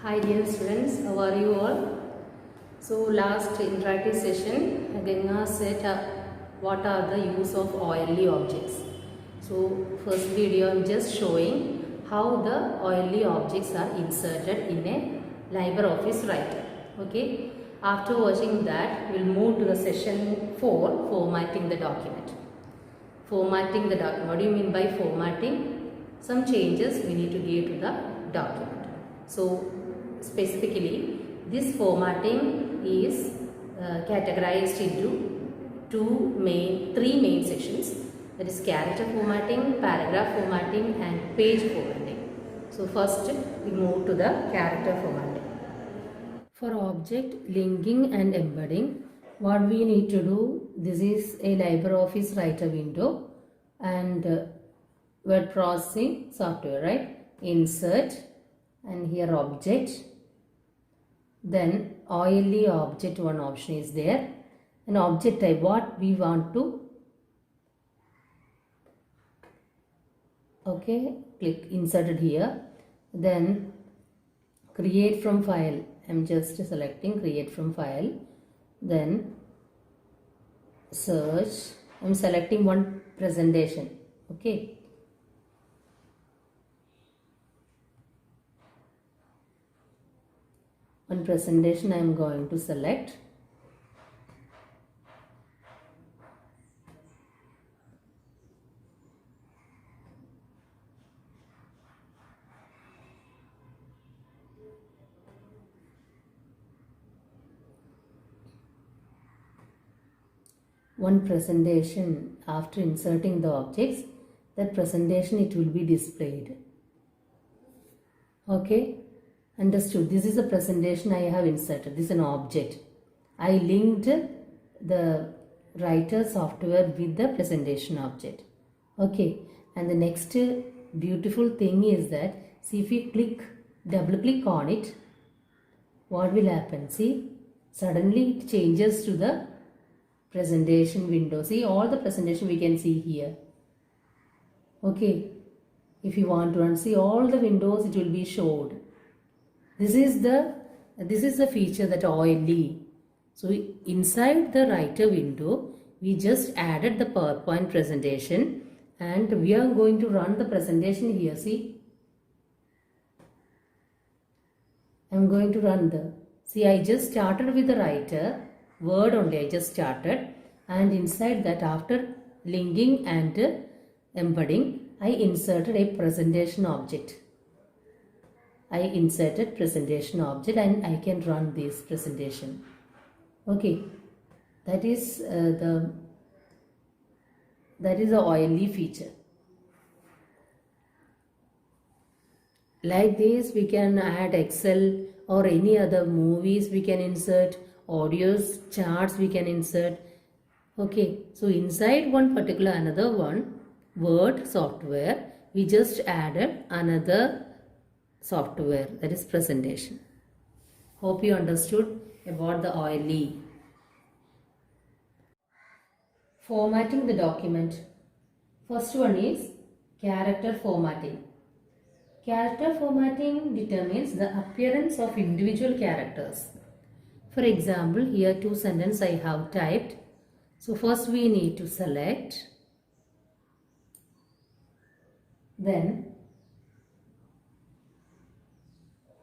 Hi dear students, how are you all? So last interactive session, Ganga said what are the use of oily objects. So first video I am just showing how the oily objects are inserted in a LibreOffice writer. Okay. After watching that, we will move to the session 4, formatting the document. Formatting the document. What do you mean by formatting? Some changes we need to give to the document. So specifically, this formatting is categorized into three main sections. That is character formatting, paragraph formatting and page formatting. So first we move to the character formatting. For object linking and embedding, what we need to do, this is a LibreOffice writer window and word processing software, right? Insert and here object, then OLE object, one option is there, and object type, what we want to, okay, click inserted here, then create from file, I'm just selecting create from file, then search, I'm selecting one presentation, okay. One presentation I am going to select. One presentation, after inserting the objects, that presentation it will be displayed. Okay, understood. This is a presentation I have inserted. This is an object. I linked the writer software with the presentation object. Okay, and the next beautiful thing is that, see, if we double click on it, what will happen? See, suddenly it changes to the presentation window. See, all the presentation we can see here. Okay, if you want to unsee all the windows, it will be showed. This is the feature that OLE. So inside the writer window, we just added the PowerPoint presentation and we are going to run the presentation here. See, I'm going to run I just started with the writer, Word only I just started, and inside that, after linking and embedding, I inserted a presentation object. I inserted presentation object and I can run this presentation. Okay, that is the OLE feature. Like this, we can add Excel or any other movies we can insert, audios, charts we can insert. Okay, so inside one particular another one Word software, we just added another software, that is presentation. Hope you understood about the OLE. Formatting the document. First one is character formatting. Character formatting determines the appearance of individual characters. For example, here two sentences I have typed. So first we need to select, then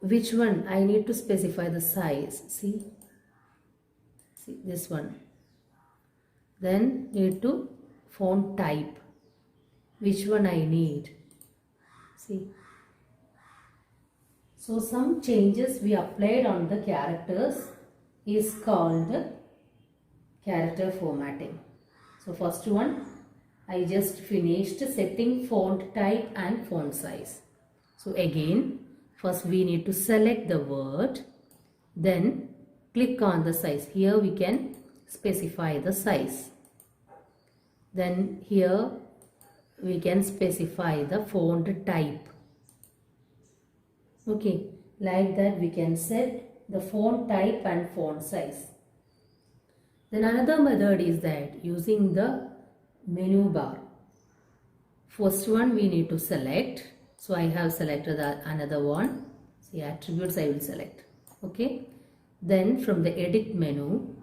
which one I need to specify the size. See this one. Then need to font type, which one I need. See, so some changes we applied on the characters is called character formatting. So first one, I just finished setting font type and font size. So again, first we need to select the word, then click on the size. Here we can specify the size. Then here we can specify the font type. Okay, like that we can set the font type and font size. Then another method is that using the menu bar. First one we need to select. So I have selected another one. See, attributes I will select. Okay. Then from the edit menu,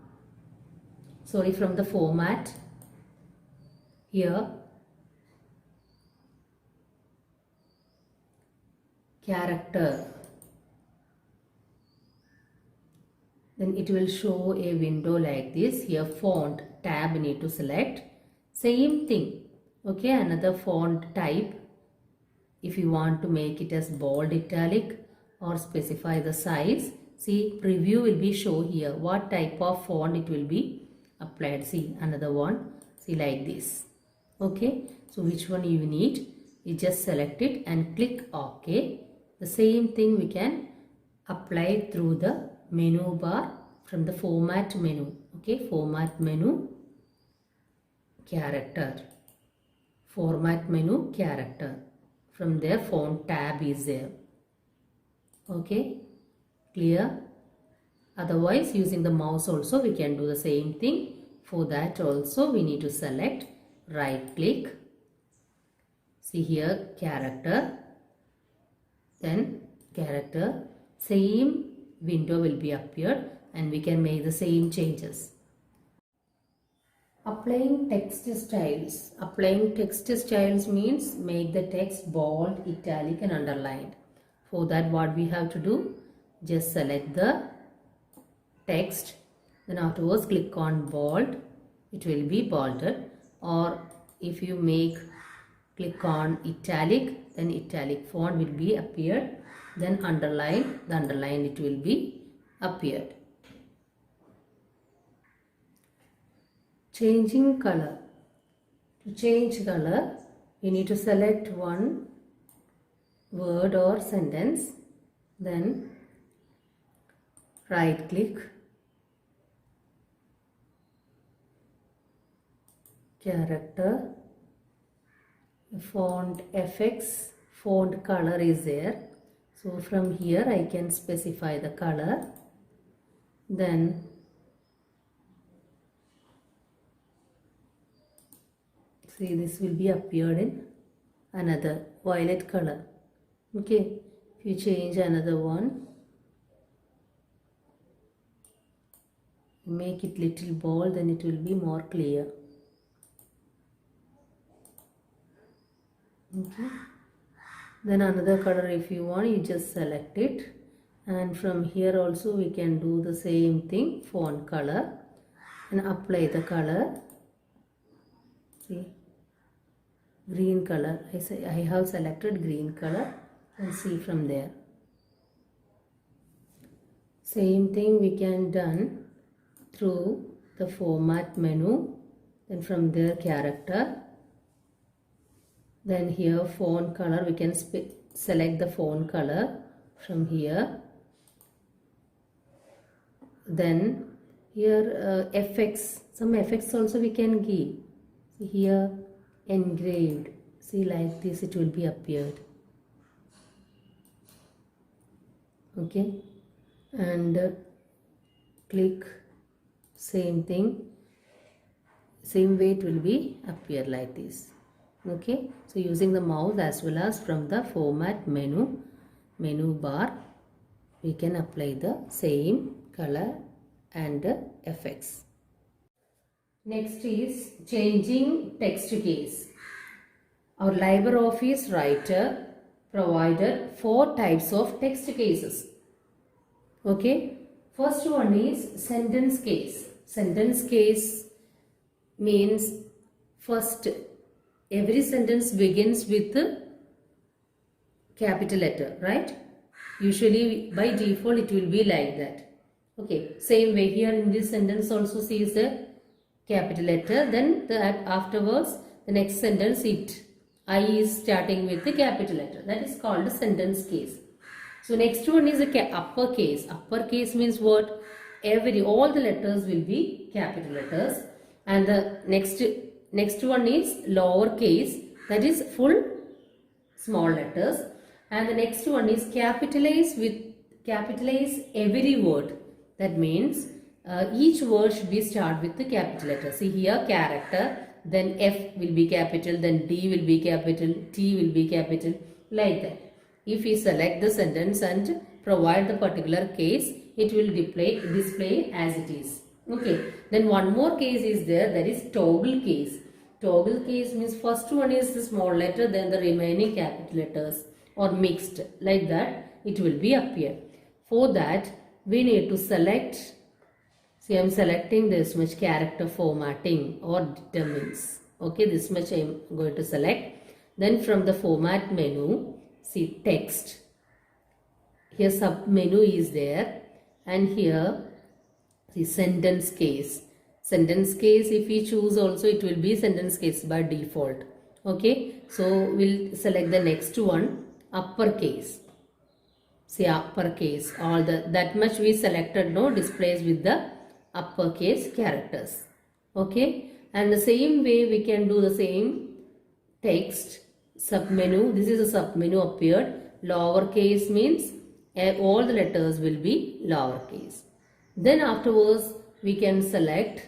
from the format, here character, then it will show a window like this. Here font tab need to select. Same thing. Okay, another font type. If you want to make it as bold italic or specify the size, see, preview will be show here what type of font it will be applied. See, another one, see, like this. Okay, so which one you need, you just select it and click OK. The same thing we can apply through the menu bar from the format menu. Okay, format menu, character, format menu, character. From there font tab is there. Okay, clear? Otherwise using the mouse also we can do the same thing. For that also we need to select, right click, see here character, then character, same window will be appeared and we can make the same changes. Applying text styles. Applying text styles means make the text bold, italic and underlined. For that what we have to do, just select the text, then afterwards click on bold, it will be bolded, or if you click on italic, then italic font will be appeared, then underline, the underline it will be appeared. Changing color. To change color, you need to select one word or sentence, then right click, character, font FX, font color is there. So from here I can specify the color, then see, this will be appeared in another violet color. Okay, if you change another one, make it little bold, then it will be more clear. Okay, then another color if you want, you just select it, and from here also we can do the same thing, font color, and apply the color. See, green color, I have selected green color, and see from there. Same thing we can done through the format menu, then from there character, then here font color, we can select the font color from here, then here FX, some FX also we can give. See here engraved, see like this it will be appeared. Okay, and click, same thing, same way it will be appear like this. Okay, so using the mouse as well as from the format menu bar, we can apply the same color and effects. Next is changing text case. Our LibreOffice Writer provided 4 types of text cases. Okay, first one is sentence case. Sentence case means first every sentence begins with a capital letter, right? Usually by default it will be like that. Okay, same way here in this sentence also sees a capital letter, then afterwards the next sentence I is starting with the capital letter. That is called a sentence case. So next one is a upper case. Upper case means what? All the letters will be capital letters, and the next one is lower case, that is full small letters, and the next one is capitalize every word. That means each word should be start with the capital letter. See here character, then F will be capital, then D will be capital, T will be capital, like that. If we select the sentence and provide the particular case, it will display as it is. Okay. Then one more case is there, that is toggle case. Toggle case means first one is the small letter, then the remaining capital letters, or mixed, like that it will be appear. For that we need to select. See, I am selecting this much character formatting or determines. Okay, this much I am going to select. Then from the format menu, see text. Here sub menu is there, and here the sentence case. Sentence case, if we choose also, it will be sentence case by default. Okay, so we'll select the next one, uppercase. See, uppercase, all that much we selected, no, displays with the uppercase characters. Okay, and the same way we can do the same text submenu. This is a submenu appeared. Lowercase means all the letters will be lowercase. Then afterwards we can select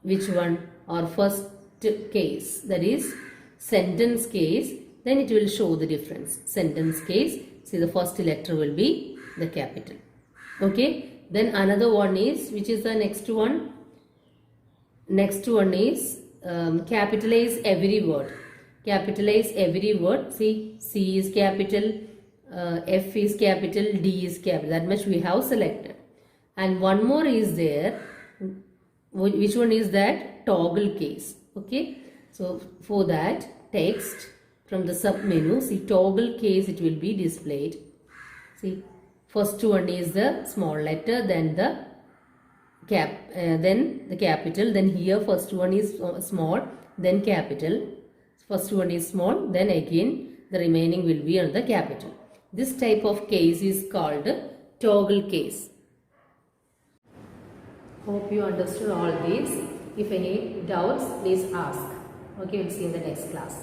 which one, or first case, that is sentence case. Then it will show the difference. Sentence case, see, the first letter will be the capital. Okay. Then another one is, which is the next one? Next one is capitalize every word. Capitalize every word. See, C is capital, F is capital, D is capital. That much we have selected. And one more is there. Which one is that? Toggle case. Okay. So for that, text from the sub menu, see, toggle case, it will be displayed. See, first one is the small letter, then the then the capital. Then here first one is small, then capital. First one is small, then again the remaining will be on the capital. This type of case is called toggle case. Hope you understood all these. If any doubts, please ask. Okay, we'll see you in the next class.